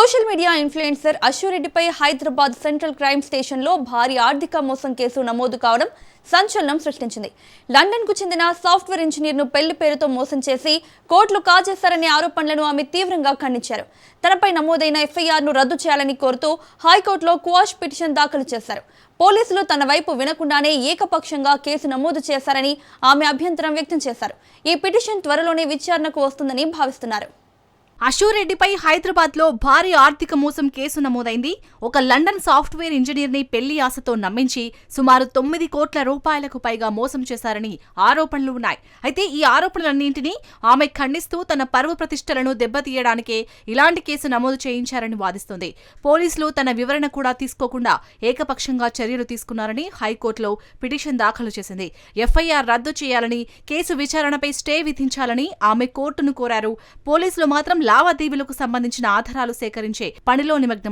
Social media influencer అశురెడ్డిపై Hyderabad central crime స్టేషన్లో భారీ ఆర్థిక మోసం కేసు నమోదు కావడం సంచలనం సృష్టించింది. లండన్కు చెందిన సాఫ్ట్వేర్ ఇంజనీర్ను పెళ్లి పేరుతో మోసం చేసి కోట్లు కాజేశారనే ఆరోపణలను ఆమె తీవ్రంగా ఖండించారు. తనపై నమోదైన ఎఫ్ఐఆర్ను రద్దు చేయాలని కోరుతూ హైకోర్టులో క్వాష్ పిటిషన్ దాఖలు చేశారు. పోలీసులు తన వైపు వినకుండానే ఏకపక్షంగా కేసు నమోదు చేశారని ఆమె అభ్యంతరం వ్యక్తం చేశారు. ఈ పిటిషన్ త్వరలోనే విచారణకు వస్తుందని భావిస్తున్నారు. అశురెడ్డిపై హైదరాబాద్ లో భారీ ఆర్థిక మోసం కేసు నమోదైంది. ఒక లండన్ సాఫ్ట్వేర్ ఇంజనీర్ ని పెళ్లి ఆశతో నమ్మించి సుమారు 9 కోట్ల రూపాయలకు పైగా మోసం చేశారని ఆరోపణలు ఉన్నాయి. అయితే ఈ ఆరోపణలన్నింటినీ ఆమె ఖండిస్తూ తన పరువు ప్రతిష్టలను దెబ్బతీయడానికే ఇలాంటి కేసు నమోదు చేయించారని వాదిస్తోంది. పోలీసులు తన వివరణ కూడా తీసుకోకుండా ఏకపక్షంగా చర్యలు తీసుకున్నారని హైకోర్టులో పిటిషన్ దాఖలు చేసింది. ఎఫ్ఐఆర్ రద్దు చేయాలని, కేసు విచారణపై స్టే విధించాలని ఆమె కోర్టును కోరారు. పోలీసులు మాత్రం లావాదేవీలకు సంబంధించిన ఆధారాలు సేకరించే పనిలో నిమగ్నం.